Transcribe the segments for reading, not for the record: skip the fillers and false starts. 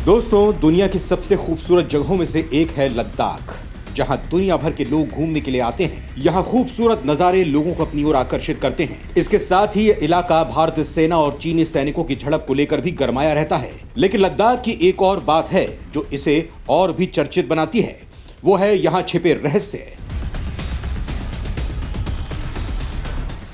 दोस्तों, दुनिया की सबसे खूबसूरत जगहों में से एक है लद्दाख, जहां दुनिया भर के लोग घूमने के लिए आते हैं। यहां खूबसूरत नजारे लोगों को अपनी ओर आकर्षित करते हैं। इसके साथ ही यह इलाका भारतीय सेना और चीनी सैनिकों की झड़प को लेकर भी गरमाया रहता है। लेकिन लद्दाख की एक और बात है जो इसे और भी चर्चित बनाती है, वो है यहाँ छिपे रहस्य।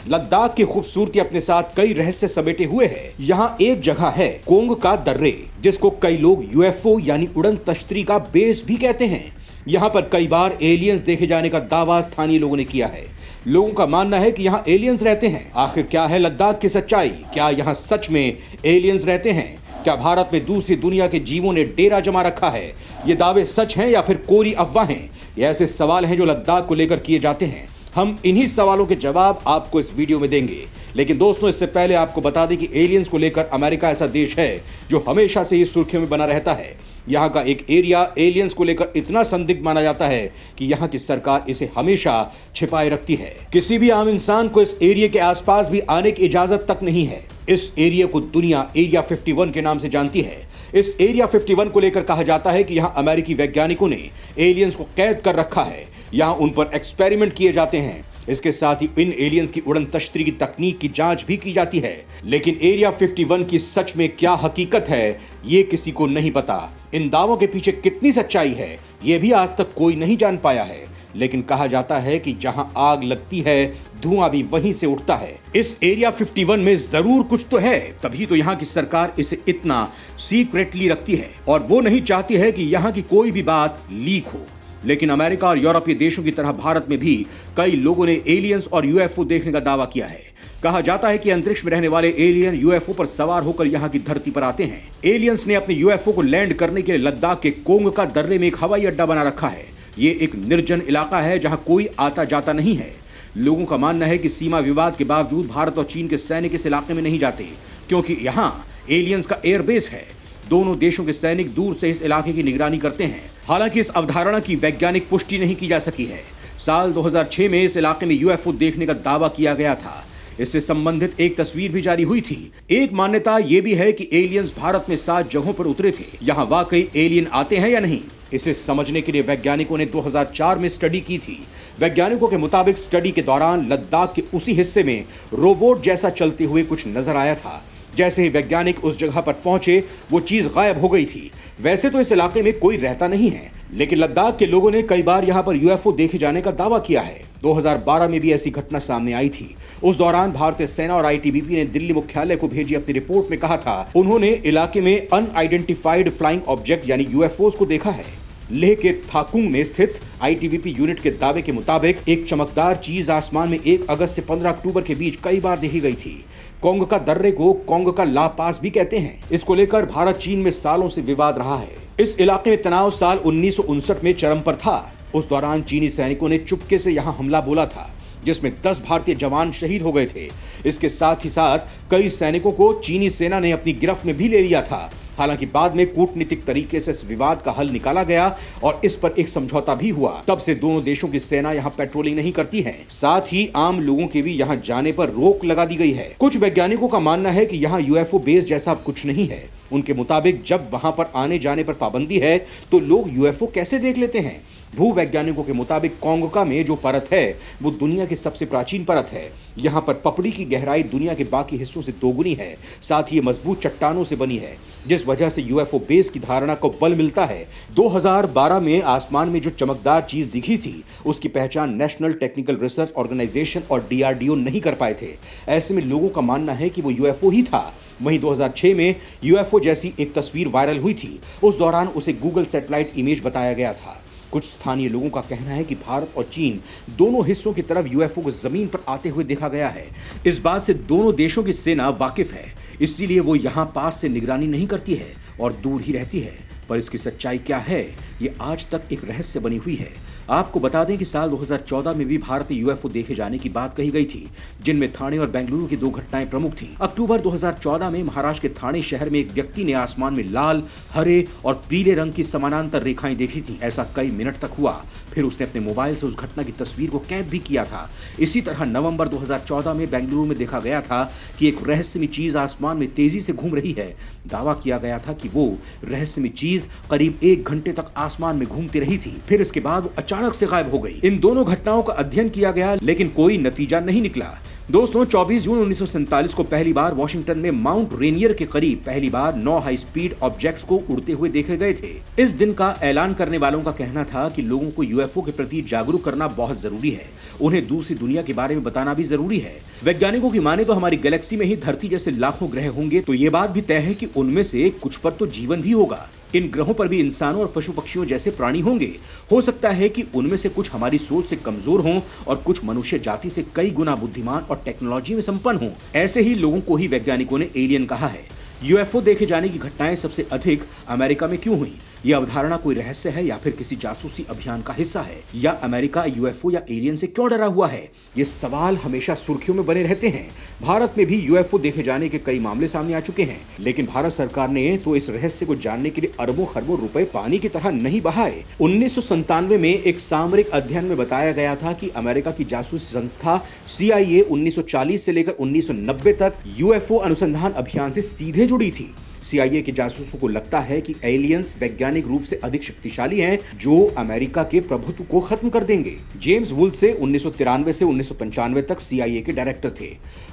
लद्दाख की खूबसूरती अपने साथ कई रहस्य समेटे हुए है। यहाँ एक जगह है कोंग का दर्रे, जिसको कई लोग यूएफओ यानी उड़न तश्तरी का बेस भी कहते हैं। यहाँ पर कई बार एलियंस देखे जाने का दावा स्थानीय लोगों ने किया है। लोगों का मानना है कि यहाँ एलियंस रहते हैं। आखिर क्या है लद्दाख की सच्चाई? क्या यहाँ सच में एलियंस रहते हैं? क्या भारत में दूसरी दुनिया के जीवों ने डेरा जमा रखा है? ये दावे सच हैं या फिर कोरी अफवाहें? ये ऐसे सवाल हैं जो लद्दाख को लेकर किए जाते हैं। हम इन्हीं सवालों के जवाब आपको इस वीडियो में देंगे। लेकिन दोस्तों, इससे पहले आपको बता दें कि एलियंस को लेकर अमेरिका ऐसा देश है जो हमेशा से इस सुर्खियों में बना रहता है। यहाँ का एक एरिया एलियंस को लेकर इतना संदिग्ध माना जाता है कि यहाँ की सरकार इसे हमेशा छिपाए रखती है। किसी भी आम इंसान को इस एरिया के आसपास भी आने की इजाजत तक नहीं है। इस एरिया को दुनिया एरिया 51 के नाम से जानती है। इस एरिया 51 को लेकर कहा जाता है कि यहाँ अमेरिकी वैज्ञानिकों ने एलियंस को कैद कर रखा है। यहाँ उन पर एक्सपेरिमेंट किए जाते हैं। इसके साथ ही इन एलियंस की उड़न तश्तरी की तकनीक की जांच भी की जाती है। लेकिन एरिया 51 की सच में क्या हकीकत है, ये किसी को नहीं पता। इन दावों के पीछे कितनी सच्चाई है, ये भी आज तक कोई नहीं जान पाया है। लेकिन कहा जाता है कि जहां आग लगती है, धुआं भी वहीं से उठता है। इस एरिया 51 में जरूर कुछ तो है, तभी तो यहाँ की सरकार इसे इतना सीक्रेटली रखती है और वो नहीं चाहती है कि यहाँ की कोई भी बात लीक हो। लेकिन अमेरिका और यूरोपीय देशों की तरह भारत में भी कई लोगों ने एलियंस और यूएफओ देखने का दावा किया है। कहा जाता है कि अंतरिक्ष में रहने वाले एलियन यूएफओ पर सवार होकर यहाँ की धरती पर आते हैं। एलियंस ने अपने यूएफओ को लैंड करने के लिए लद्दाख के कोंग का दर्रे में एक हवाई अड्डा बना रखा है। ये एक निर्जन इलाका है जहाँ कोई आता जाता नहीं है। लोगों का मानना है कि सीमा विवाद के बावजूद भारत और चीन के सैनिक इस इलाके में नहीं जाते, क्योंकि यहाँ एलियंस का एयरबेस है। दोनों देशों के सैनिक दूर से इस इलाके की निगरानी करते हैं। हालांकि इस अवधारणा की वैज्ञानिक पुष्टि नहीं की जा सकी है। साल 2006 में इस इलाके में यूएफओ देखने का दावा किया गया था। इससे संबंधित एक तस्वीर भी जारी हुई थी। एक मान्यता यह भी है कि एलियंस भारत में 7 जगहों पर उतरे थे। यहाँ वाकई एलियन आते हैं या नहीं, इसे समझने के लिए वैज्ञानिकों ने 2004 में स्टडी की थी। वैज्ञानिकों के मुताबिक स्टडी के दौरान लद्दाख के उसी हिस्से में रोबोट जैसा चलते हुए कुछ नजर आया था। जैसे ही वैज्ञानिक उस जगह पर पहुंचे, वो चीज गायब हो गई थी। वैसे तो इस इलाके में कोई रहता नहीं है, लेकिन लद्दाख के लोगों ने कई बार यहाँ पर यूएफओ देखे जाने का दावा किया है। 2012 में भी ऐसी घटना सामने आई थी। उस दौरान भारतीय सेना और आईटीबीपी ने दिल्ली मुख्यालय को भेजी अपनी रिपोर्ट में कहा था, उन्होंने इलाके में अनआइडेंटिफाइड फ्लाइंग ऑब्जेक्ट यानी यूएफओस को देखा है। लेह के थाकुंग में स्थित आईटीबीपी यूनिट के दावे के मुताबिक एक चमकदार चीज आसमान में 1 अगस्त से 15 अक्टूबर के बीच कई बार देखी गई थी। कोंग का दर्रे को कोंग का ला पास भी कहते हैं। इसको लेकर भारत चीन में सालों से विवाद रहा है। इस इलाके में तनाव साल 1959 में चरम पर था। उस दौरान चीनी सैनिकों ने चुपके से यहाँ हमला बोला था, जिसमें 10 भारतीय जवान शहीद हो गए थे। इसके साथ ही साथ कई सैनिकों को चीनी सेना ने अपनी गिरफ्त में भी ले लिया था। हालांकि बाद में कूटनीतिक तरीके से इस विवाद का हल निकाला गया और इस पर एक समझौता भी हुआ। तब से दोनों देशों की सेना यहाँ पेट्रोलिंग नहीं करती है। साथ ही आम लोगों के भी यहाँ जाने पर रोक लगा दी गई है। कुछ वैज्ञानिकों का मानना है कि यहाँ यूएफओ बेस जैसा कुछ नहीं है। उनके मुताबिक जब वहां पर आने जाने पर पाबंदी है तो लोग यूएफओ कैसे देख लेते हैं। भूवैज्ञानिकों के मुताबिक कोंगका में जो परत है वो दुनिया की सबसे प्राचीन परत है। यहाँ पर पपड़ी की गहराई दुनिया के बाकी हिस्सों से दोगुनी है। साथ ही ये मजबूत चट्टानों से बनी है, जिस वजह से यूएफओ बेस की धारणा को बल मिलता है। 2012 में आसमान में जो चमकदार चीज दिखी थी, उसकी पहचान नेशनल टेक्निकल रिसर्च ऑर्गेनाइजेशन और डीआरडीओ नहीं कर पाए थे। ऐसे में लोगों का मानना है कि वो यूएफओ ही था। वहीं 2006 में यूएफओ जैसी एक तस्वीर वायरल हुई थी। उस दौरान उसे गूगल सैटेलाइट इमेज बताया गया था। कुछ स्थानीय लोगों का कहना है कि भारत और चीन दोनों हिस्सों की तरफ यूएफओ को जमीन पर आते हुए देखा गया है। इस बात से दोनों देशों की सेना वाकिफ है, इसीलिए वो यहाँ पास से निगरानी नहीं करती है और दूर ही रहती है। पर इसकी सच्चाई क्या है, ये आज तक एक रहस्य बनी हुई है। आपको बता दें कि साल 2014 में भी भारत में यूएफओ देखे जाने की बात कही गई थी, जिनमें ठाणे और बेंगलुरु की 2 घटनाएं प्रमुख थीं। अक्टूबर 2014 में महाराष्ट्र के ठाणे शहर में एक व्यक्ति ने आसमान में लाल, हरे और पीले रंग की समानांतर रेखाएं देखी थी। ऐसा कई मिनट तक हुआ, फिर उसने अपने मोबाइल से उस घटना की तस्वीर को कैद भी किया था। इसी तरह नवंबर 2014 में बेंगलुरु में देखा गया था कि एक रहस्यमयी चीज आसमान में तेजी से घूम रही है। दावा किया गया था कि वो रहस्यमयी चीज करीब 1 घंटे तक आसमान में घूमती रही थी, फिर इसके बाद वो अचानक से गायब हो गई। इन दोनों घटनाओं का अध्ययन किया गया, लेकिन कोई नतीजा नहीं निकला। दोस्तों, 24 जून 1947 को पहली बार वॉशिंगटन में माउंट रेनियर के करीब पहली बार 9 हाई स्पीड ऑब्जेक्ट्स को उड़ते हुए देखे गए थे। इस दिन का ऐलान करने वालों का कहना था कि लोगों को यूएफओ के प्रति जागरूक करना बहुत जरूरी है, उन्हें दूसरी दुनिया के बारे में बताना भी जरूरी है। वैज्ञानिकों की माने तो हमारी गैलेक्सी में ही धरती जैसे लाखों ग्रह होंगे, तो ये बात भी तय है कि उनमें से कुछ पर तो जीवन भी होगा। इन ग्रहों पर भी इंसानों और पशु पक्षियों जैसे प्राणी होंगे। हो सकता है कि उनमें से कुछ हमारी सोच से कमजोर हों और कुछ मनुष्य जाति से कई गुना बुद्धिमान और टेक्नोलॉजी में संपन्न हों। ऐसे ही लोगों को ही वैज्ञानिकों ने एलियन कहा है। यूएफओ देखे जाने की घटनाएं सबसे अधिक अमेरिका में क्यों हुई? यह अवधारणा कोई रहस्य है या फिर किसी जासूसी अभियान का हिस्सा है? या अमेरिका यूएफओ या एलियन से क्यों डरा हुआ है? ये सवाल हमेशा सुर्खियों में बने रहते हैं। भारत में भी यूएफओ देखे जाने के कई मामले सामने आ चुके हैं, लेकिन भारत सरकार ने तो इस रहस्य को जानने के लिए अरबों खरबों रुपए पानी की तरह नहीं बहाए। 1997 में एक सामरिक अध्ययन में बताया गया था कि अमेरिका की जासूसी संस्था CIA 1940 से लेकर 1990 तक यूएफओ अनुसंधान अभियान से सीधे जुड़ी थी। CIA के जासूसों को लगता है कि एलियंस वैज्ञानिक रूप से अधिक शक्तिशाली हैं, जो अमेरिका के प्रभुत्व को खत्म कर देंगे। जेम्स वुल्से 1993 से 1995 तक CIA के डायरेक्टर थे।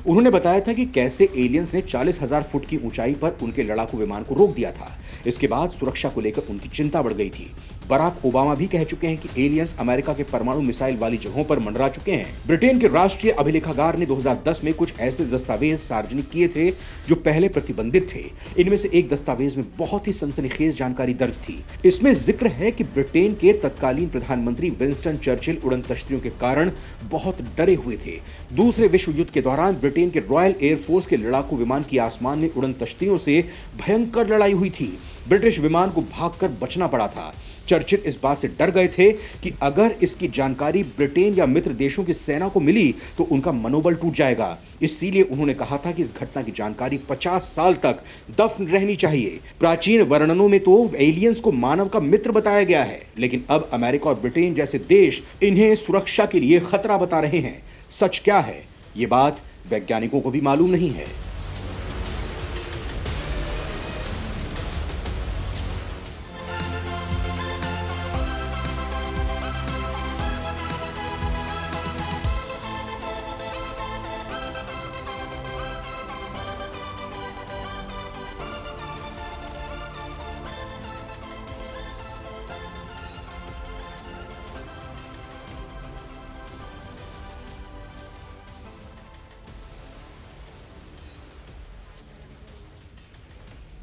उन्होंने बताया था कि कैसे एलियंस ने 40,000 फुट की ऊंचाई पर उनके लड़ाकू विमान को रोक दिया था। इसके बाद सुरक्षा को लेकर उनकी चिंता बढ़ गई थी। बराक ओबामा भी कह चुके हैं कि एलियंस अमेरिका के परमाणु मिसाइल वाली जगहों पर मंडरा चुके हैं। ब्रिटेन के राष्ट्रीय अभिलेखागार ने 2010 में कुछ ऐसे दस्तावेज सार्वजनिक किए थे जो पहले प्रतिबंधित थे। इनमें से एक दस्तावेज में बहुत ही सनसनीखेज जानकारी दर्ज थी। इसमें जिक्र है कि ब्रिटेन के तत्कालीन प्रधानमंत्री विंस्टन चर्चिल उड़न तश्तियों के कारण बहुत डरे हुए थे। दूसरे विश्व युद्ध के दौरान ब्रिटेन के रॉयल एयरफोर्स के लड़ाकू विमान की आसमान में उड़न तश्तियों से भयंकर लड़ाई हुई थी। ब्रिटिश विमान को भागकर बचना पड़ा था। चर्चिल इस बात से डर गए थे कि अगर इसकी जानकारी ब्रिटेन या मित्र देशों की सेना को मिली तो उनका मनोबल टूट जाएगा। इसीलिए उन्होंने कहा था कि इस घटना की जानकारी 50 साल तक दफन रहनी चाहिए। प्राचीन वर्णनों में तो एलियंस को मानव का मित्र बताया गया है, लेकिन अब अमेरिका और ब्रिटेन जैसे देश इन्हें सुरक्षा के लिए खतरा बता रहे हैं। सच क्या है, ये बात वैज्ञानिकों को भी मालूम नहीं है।